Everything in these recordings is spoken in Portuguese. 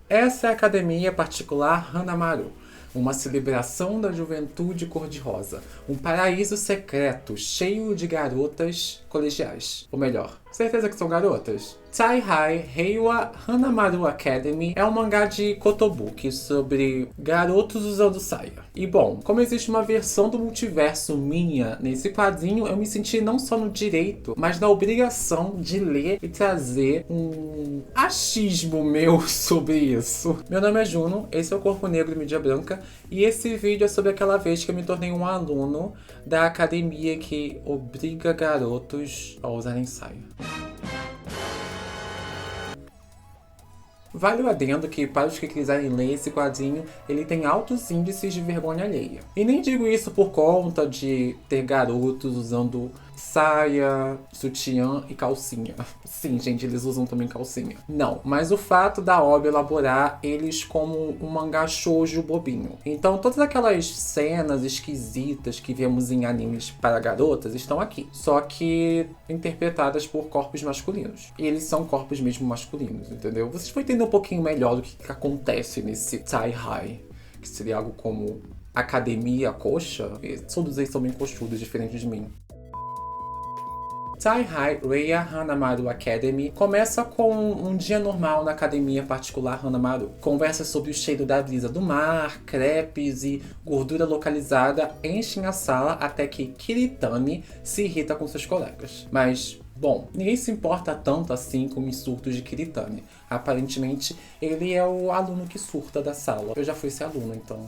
Essa é a Academia Particular Hanamaru, uma celebração da juventude cor-de-rosa, um paraíso secreto cheio de garotas colegiais. Ou melhor, certeza que são garotas? Taihai Heiwa Hanamaru Academy é um mangá de kotobuki sobre garotos usando saia. E bom, como existe uma versão do multiverso minha nesse quadrinho, eu me senti não só no direito, mas na obrigação de ler e trazer um achismo meu sobre isso. Meu nome é Juno, esse é o Corpo Negro Mídia Branca, e esse vídeo é sobre aquela vez que eu me tornei um aluno da academia que obriga garotos a usarem saia. Vale o adendo que, para os que quiserem ler esse quadrinho, ele tem altos índices de vergonha alheia. E nem digo isso por conta de ter garotos usando saia, sutiã e calcinha. Sim, gente, eles usam também calcinha. Não, mas o fato da obra elaborar eles como um mangá shoujo bobinho. Então, todas aquelas cenas esquisitas que vemos em animes para garotas estão aqui. Só que interpretadas por corpos masculinos. E eles são corpos mesmo masculinos, entendeu? Vocês vão entender um pouquinho melhor do que acontece nesse Taihai, que seria algo como academia coxa. E todos eles são bem coxudos, diferentes de mim. Taihai Reiwa Hanamaru Academy começa com um dia normal na Academia Particular Hanamaru. Conversas sobre o cheiro da brisa do mar, crepes e gordura localizada enchem a sala até que Kiritani se irrita com seus colegas. Mas bom, ninguém se importa tanto assim com os surtos de Kiritani. Aparentemente, ele é o aluno que surta da sala. Eu já fui esse aluno, então...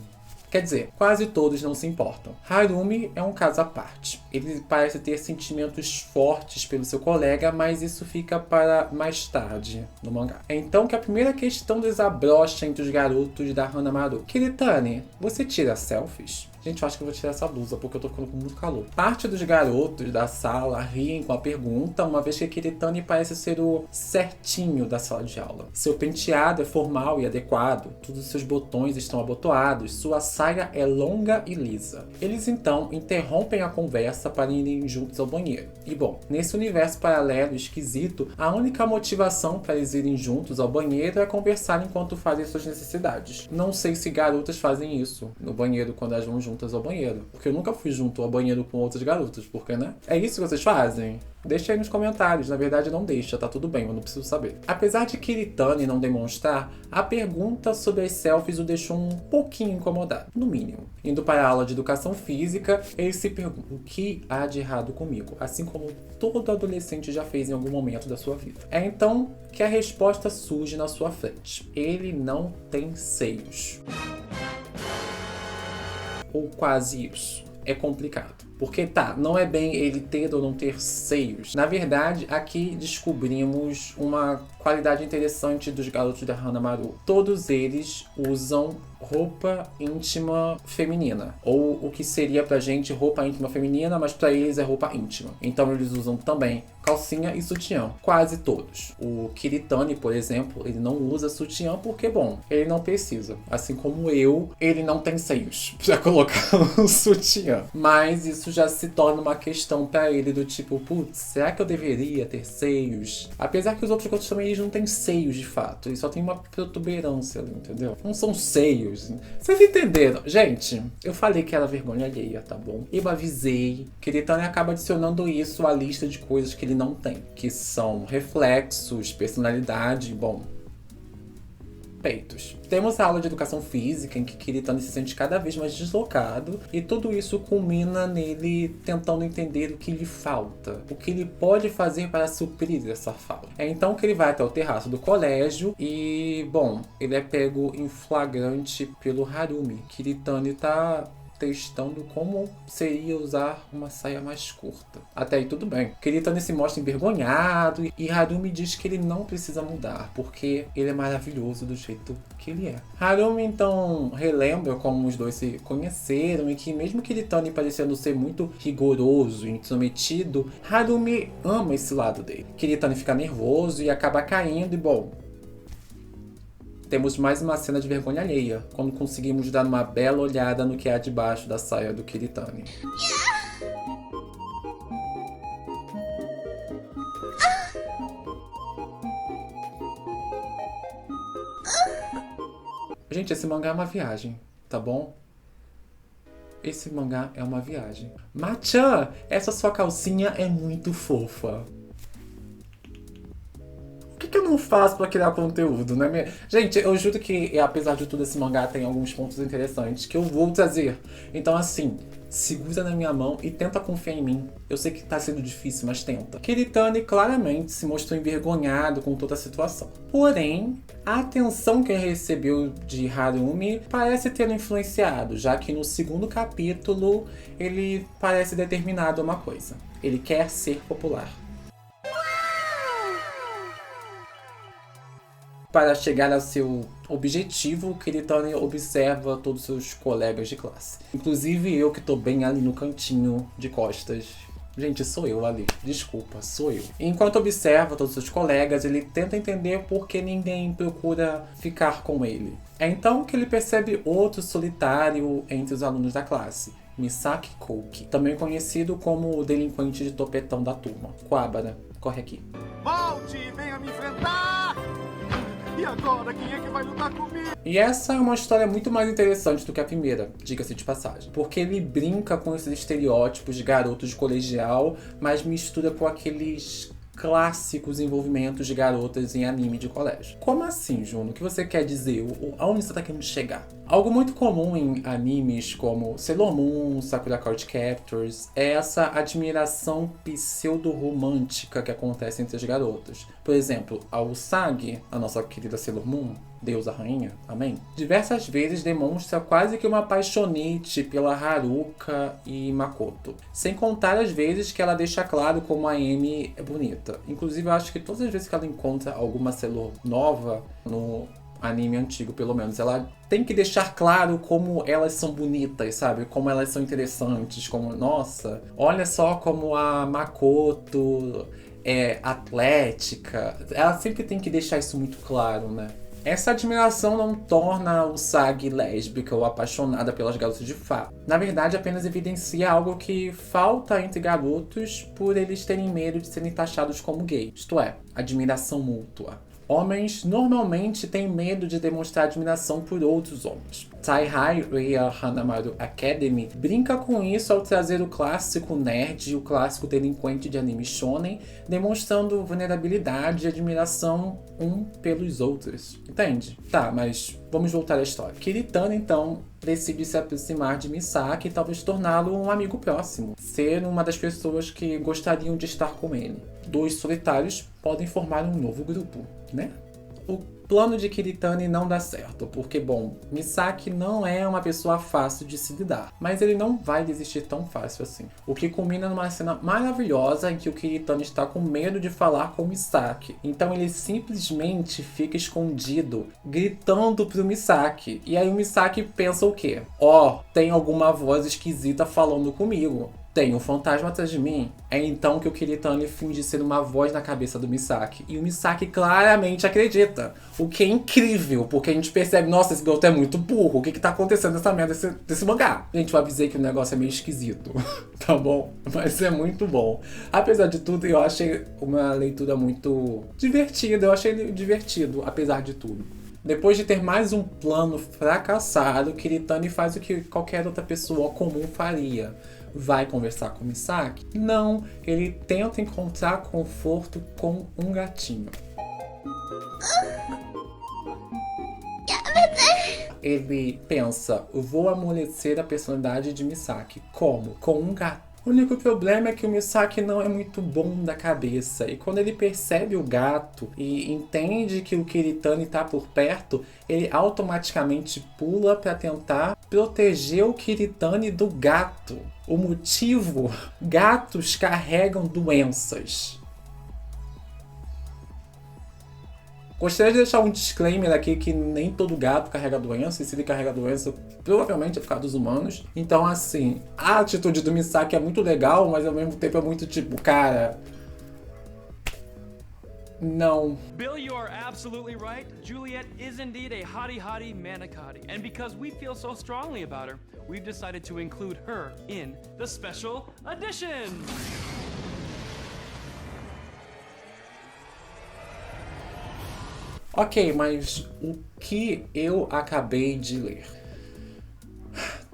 Quer dizer, quase todos não se importam. Harumi é um caso à parte. Ele parece ter sentimentos fortes pelo seu colega, mas isso fica para mais tarde no mangá. É então que a primeira questão desabrocha entre os garotos da Hanamaru. Kiritani, você tira selfies? Gente, eu acho que eu vou tirar essa blusa porque eu tô ficando com muito calor. Parte dos garotos da sala riem com a pergunta, uma vez que Kiritani parece ser o certinho da sala de aula. Seu penteado é formal e adequado, todos os seus botões estão abotoados, sua saia é longa e lisa. Eles então interrompem a conversa para irem juntos ao banheiro. E bom, nesse universo paralelo esquisito, a única motivação para eles irem juntos ao banheiro é conversar enquanto fazem suas necessidades. Não sei se garotas fazem isso no banheiro quando elas vão juntas ao banheiro, porque eu nunca fui junto ao banheiro com outros garotos, porque, né? É isso que vocês fazem? Deixa aí nos comentários, na verdade não deixa, tá tudo bem, eu não preciso saber. Apesar de Kiritani não demonstrar, a pergunta sobre as selfies o deixou um pouquinho incomodado, no mínimo. Indo para a aula de educação física, ele se pergunta o que há de errado comigo, assim como todo adolescente já fez em algum momento da sua vida. É então que a resposta surge na sua frente. Ele não tem seios. Ou quase isso. É complicado. Porque não é bem ele ter ou não ter seios. Na verdade, aqui descobrimos uma qualidade interessante dos garotos da Hanamaru. Todos eles usam roupa íntima feminina. Ou o que seria pra gente roupa íntima feminina, mas pra eles é roupa íntima. Então eles usam também calcinha e sutiã. Quase todos. O Kiritani, por exemplo, ele não usa sutiã porque, bom, ele não precisa. Assim como eu, ele não tem seios pra colocar um sutiã. Mas isso já se torna uma questão pra ele do tipo, putz, será que eu deveria ter seios? Apesar que os outros garotos também eles não têm seios de fato. Eles só têm uma protuberância ali, entendeu? Não são seios. Vocês entenderam? Gente, eu falei que era vergonha alheia, tá bom? Eu avisei. Kiritani acaba adicionando isso à lista de coisas que ele não tem. Que são reflexos, personalidade, bom... peitos. Temos a aula de educação física, em que Kiritani se sente cada vez mais deslocado, e tudo isso culmina nele tentando entender o que lhe falta, o que ele pode fazer para suprir essa falta. É então que ele vai até o terraço do colégio e, bom, ele é pego em flagrante pelo Harumi. Kiritani tá testando como seria usar uma saia mais curta. Até aí tudo bem. Kiritani se mostra envergonhado e Harumi diz que ele não precisa mudar, porque ele é maravilhoso do jeito que ele é. Harumi então relembra como os dois se conheceram e que mesmo Kiritani parecendo ser muito rigoroso e intrometido, Harumi ama esse lado dele. Kiritani fica nervoso e acaba caindo e, bom, temos mais uma cena de vergonha alheia, quando conseguimos dar uma bela olhada no que há debaixo da saia do Kiritani. Gente, esse mangá é uma viagem, tá bom? Esse mangá é uma viagem. Machan, essa sua calcinha é muito fofa. O que eu não faço pra criar conteúdo, né? Gente, eu juro que, apesar de tudo, esse mangá tem alguns pontos interessantes que eu vou trazer. Então, assim, segura na minha mão e tenta confiar em mim. Eu sei que tá sendo difícil, mas tenta. Kiritani claramente se mostrou envergonhado com toda a situação. Porém, a atenção que ele recebeu de Harumi parece tê-lo influenciado, já que no segundo capítulo ele parece determinado a uma coisa. Ele quer ser popular. Para chegar ao seu objetivo, Kiritani observa todos os seus colegas de classe. Inclusive eu, que tô bem ali no cantinho de costas. Gente, sou eu ali. Desculpa, sou eu. Enquanto observa todos os seus colegas, ele tenta entender por que ninguém procura ficar com ele. É então que ele percebe outro solitário entre os alunos da classe. Misaki Kouki, também conhecido como o delinquente de topetão da turma. Kuwabara, corre aqui. Volte e venha me enfrentar! E agora, quem é que vai lutar comigo? E essa é uma história muito mais interessante do que a primeira, diga-se de passagem. Porque ele brinca com esses estereótipos de garotos de colegial, mas mistura com aqueles clássicos envolvimentos de garotas em anime de colégio. Como assim, Juno? O que você quer dizer? Aonde você tá querendo chegar? Algo muito comum em animes como Sailor Moon, Sakura Card Captors é essa admiração pseudo-romântica que acontece entre as garotas. Por exemplo, a Usagi, a nossa querida Sailor Moon, deusa rainha, amém? Diversas vezes demonstra quase que uma apaixonite pela Haruka e Makoto. Sem contar as vezes que ela deixa claro como a Amy é bonita. Inclusive, eu acho que todas as vezes que ela encontra alguma Sailor nova no anime antigo, pelo menos, ela tem que deixar claro como elas são bonitas, sabe? Como elas são interessantes, como, nossa, olha só como a Makoto é atlética. Ela sempre tem que deixar isso muito claro, né? Essa admiração não torna a Usagi lésbica ou apaixonada pelas garotas de fato. Na verdade, apenas evidencia algo que falta entre garotos por eles terem medo de serem taxados como gay. Isto é, admiração mútua. Homens normalmente têm medo de demonstrar admiração por outros homens. Taihai Rei Hanamaru Academy brinca com isso ao trazer o clássico nerd e o clássico delinquente de anime shonen, demonstrando vulnerabilidade e admiração um pelos outros. Entende? Tá, mas vamos voltar à história. Kiritani, então, decide se aproximar de Misaki e talvez torná-lo um amigo próximo. Ser uma das pessoas que gostariam de estar com ele. Dois solitários podem formar um novo grupo, né? O plano de Kiritani não dá certo, porque, bom, Misaki não é uma pessoa fácil de se lidar, mas ele não vai desistir tão fácil assim. O que culmina numa cena maravilhosa em que o Kiritani está com medo de falar com Misaki, então ele simplesmente fica escondido, gritando pro Misaki. E aí o Misaki pensa o quê? Ó, tem alguma voz esquisita falando comigo. Tem um fantasma atrás de mim. É então que o Kiritani finge ser uma voz na cabeça do Misaki. E o Misaki claramente acredita. O que é incrível, porque a gente percebe, nossa, esse garoto é muito burro. O que tá acontecendo nessa merda desse mangá? Gente, eu avisei que o negócio é meio esquisito. Tá bom? Mas é muito bom. Apesar de tudo, eu achei uma leitura muito divertida. Eu achei ele divertido, apesar de tudo. Depois de ter mais um plano fracassado, Kiritani faz o que qualquer outra pessoa comum faria. Vai conversar com Misaki? Não, ele tenta encontrar conforto com um gatinho. Ele pensa, vou amolecer a personalidade de Misaki. Como? Com um gato. O único problema é que o Misaki não é muito bom da cabeça. E quando ele percebe o gato e entende que o Kiritani tá por perto, ele automaticamente pula para tentar proteger o Kiritani do gato. O motivo? Gatos carregam doenças. Gostaria de deixar um disclaimer aqui que nem todo gato carrega doença, e se ele carrega doença, provavelmente é por causa dos humanos. Então, assim, a atitude do Misaki é muito legal, mas ao mesmo tempo é muito tipo, cara... Não. Bill, you are absolutely right. Juliet is indeed a hottie manicotti. And because we feel so strongly about her, we've decided to include her in the special edition. Ok, mas o que eu acabei de ler?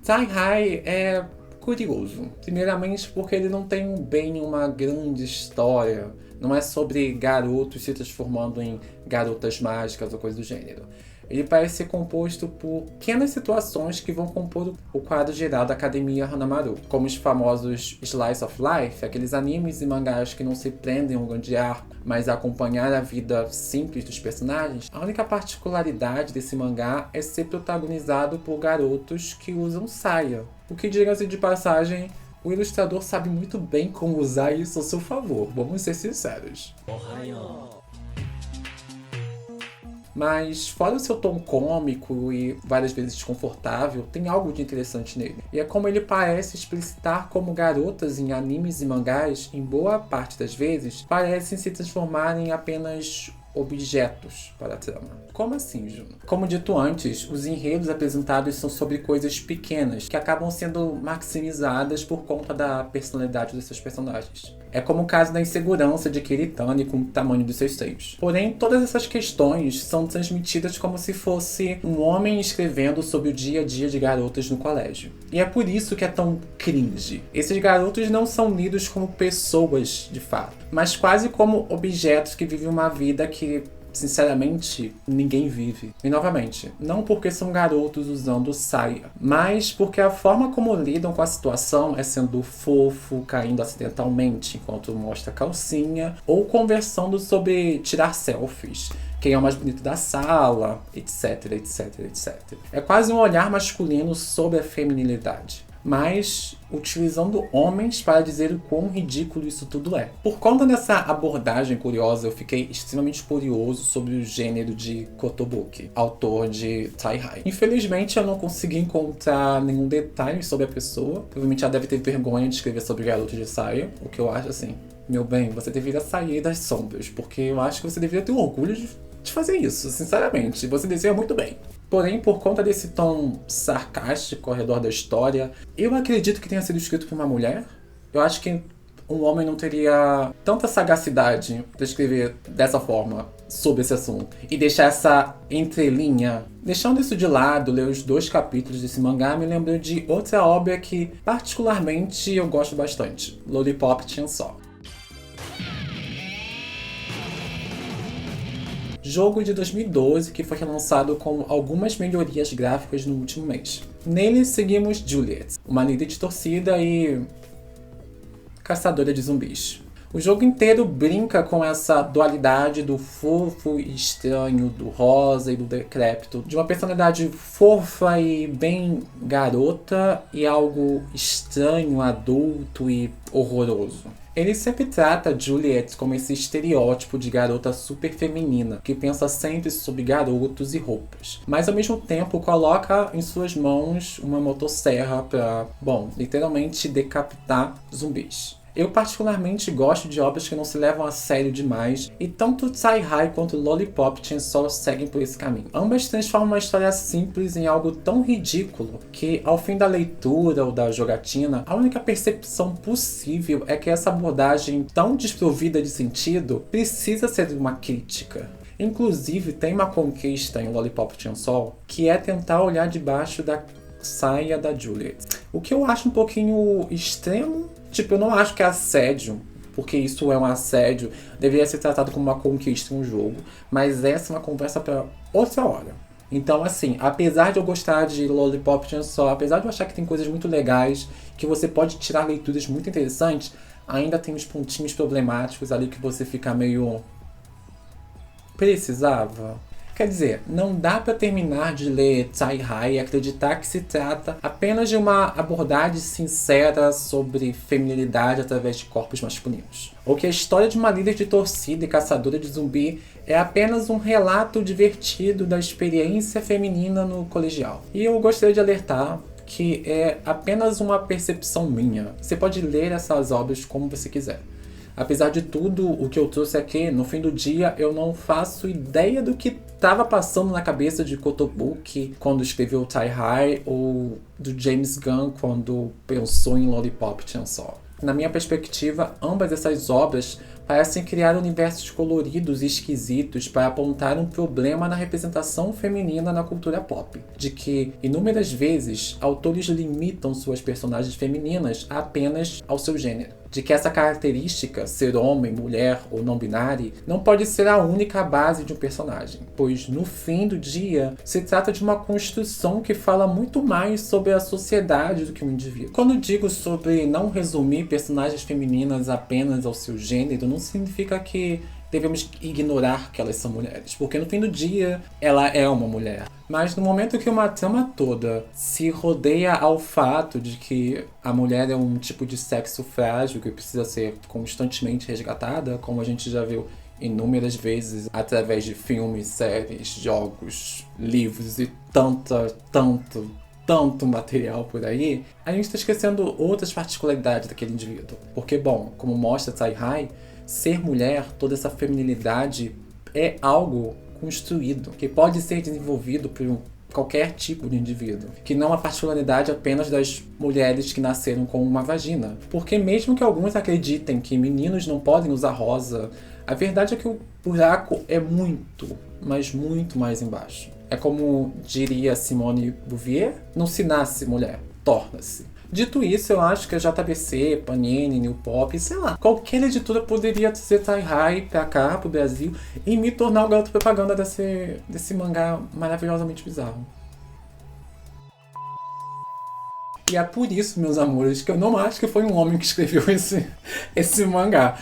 Tai-Hai é curioso. Primeiramente porque ele não tem bem uma grande história. Não é sobre garotos se transformando em garotas mágicas ou coisa do gênero. Ele parece ser composto por pequenas situações que vão compor o quadro geral da Academia Hanamaru, como os famosos Slice of Life, aqueles animes e mangás que não se prendem a um grande arco, mas a acompanhar a vida simples dos personagens. A única particularidade desse mangá é ser protagonizado por garotos que usam saia. O que, diga-se de passagem, o ilustrador sabe muito bem como usar isso ao seu favor, vamos ser sinceros. Mas, fora o seu tom cômico e várias vezes desconfortável, tem algo de interessante nele. E é como ele parece explicitar como garotas em animes e mangás, em boa parte das vezes, parecem se transformar em apenas objetos para a trama. Como assim, Juno? Como dito antes, os enredos apresentados são sobre coisas pequenas, que acabam sendo maximizadas por conta da personalidade dos seus personagens. É como o caso da insegurança de Kiritani com o tamanho dos seus seios. Porém, todas essas questões são transmitidas como se fosse um homem escrevendo sobre o dia a dia de garotas no colégio. E é por isso que é tão cringe. Esses garotos não são lidos como pessoas, de fato, mas quase como objetos que vivem uma vida que, sinceramente, ninguém vive. E novamente, não porque são garotos usando saia, mas porque a forma como lidam com a situação é sendo fofo, caindo acidentalmente enquanto mostra a calcinha, ou conversando sobre tirar selfies, quem é o mais bonito da sala, etc, etc, etc. É quase um olhar masculino sobre a feminilidade, mas utilizando homens para dizer o quão ridículo isso tudo é. Por conta dessa abordagem curiosa, eu fiquei extremamente curioso sobre o gênero de Kotobuki, autor de Tai-Hai. Infelizmente, eu não consegui encontrar nenhum detalhe sobre a pessoa. Provavelmente ela deve ter vergonha de escrever sobre garotos de saia, o que eu acho assim, meu bem, você deveria sair das sombras, porque eu acho que você deveria ter orgulho de fazer isso, sinceramente. Você desenha muito bem. Porém, por conta desse tom sarcástico ao redor da história, eu acredito que tenha sido escrito por uma mulher. Eu acho que um homem não teria tanta sagacidade para escrever dessa forma sobre esse assunto. E deixar essa entrelinha. Deixando isso de lado, ler os 2 capítulos desse mangá me lembrou de outra obra que, particularmente, eu gosto bastante. Lollipop Chainsaw. Jogo de 2012 que foi relançado com algumas melhorias gráficas no último mês. Nele seguimos Juliet, uma líder de torcida e caçadora de zumbis. O jogo inteiro brinca com essa dualidade do fofo e estranho, do rosa e do decrépito, de uma personalidade fofa e bem garota e algo estranho, adulto e horroroso. Ele sempre trata Juliet como esse estereótipo de garota super feminina, que pensa sempre sobre garotos e roupas. Mas ao mesmo tempo coloca em suas mãos uma motosserra para, literalmente decapitar zumbis. Eu particularmente gosto de obras que não se levam a sério demais, e tanto Tai-Hai quanto Lollipop Chainsaw seguem por esse caminho. Ambas transformam uma história simples em algo tão ridículo que, ao fim da leitura ou da jogatina, a única percepção possível é que essa abordagem tão desprovida de sentido precisa ser uma crítica. Inclusive, tem uma conquista em Lollipop Chainsaw que é tentar olhar debaixo da saia da Juliet. O que eu acho um pouquinho extremo. Tipo, eu não acho que é assédio, porque isso é um assédio, deveria ser tratado como uma conquista em um jogo, mas essa é uma conversa para outra hora. Então, assim, apesar de eu gostar de Lollipop Chainsaw, apesar de eu achar que tem coisas muito legais, que você pode tirar leituras muito interessantes, ainda tem uns pontinhos problemáticos ali que você fica meio... Precisava? Quer dizer, não dá pra terminar de ler Tai-Hai e acreditar que se trata apenas de uma abordagem sincera sobre feminilidade através de corpos masculinos. Ou que a história de uma líder de torcida e caçadora de zumbi é apenas um relato divertido da experiência feminina no colegial. E eu gostaria de alertar que é apenas uma percepção minha. Você pode ler essas obras como você quiser. Apesar de tudo, o que eu trouxe aqui, no fim do dia, eu não faço ideia do que estava passando na cabeça de Kotobuki quando escreveu Tai-Hai ou do James Gunn quando pensou em Lollipop Chainsaw. Na minha perspectiva, ambas essas obras parecem criar universos coloridos e esquisitos para apontar um problema na representação feminina na cultura pop, de que, inúmeras vezes, autores limitam suas personagens femininas apenas ao seu gênero. De que essa característica, ser homem, mulher ou não binário, não pode ser a única base de um personagem, pois no fim do dia se trata de uma construção que fala muito mais sobre a sociedade do que um indivíduo. Quando digo sobre não resumir personagens femininas apenas ao seu gênero, não significa que devemos ignorar que elas são mulheres, porque no fim do dia ela é uma mulher. Mas no momento que uma trama toda se rodeia ao fato de que a mulher é um tipo de sexo frágil que precisa ser constantemente resgatada, como a gente já viu inúmeras vezes através de filmes, séries, jogos, livros e tanto material por aí, a gente está esquecendo outras particularidades daquele indivíduo. Porque, bom, como mostra Tai-Hai, ser mulher, toda essa feminilidade é algo construído, que pode ser desenvolvido por qualquer tipo de indivíduo, que não é a particularidade apenas das mulheres que nasceram com uma vagina. Porque mesmo que alguns acreditem que meninos não podem usar rosa, a verdade é que o buraco é muito, mas muito mais embaixo. É como diria Simone de Beauvoir, não se nasce mulher, torna-se. Dito isso, eu acho que a JBC, Panini, New Pop, sei lá, qualquer editora poderia trazer Tai-Hai pra cá, pro Brasil, e me tornar o garoto propaganda desse mangá maravilhosamente bizarro. E é por isso, meus amores, que eu não acho que foi um homem que escreveu esse mangá.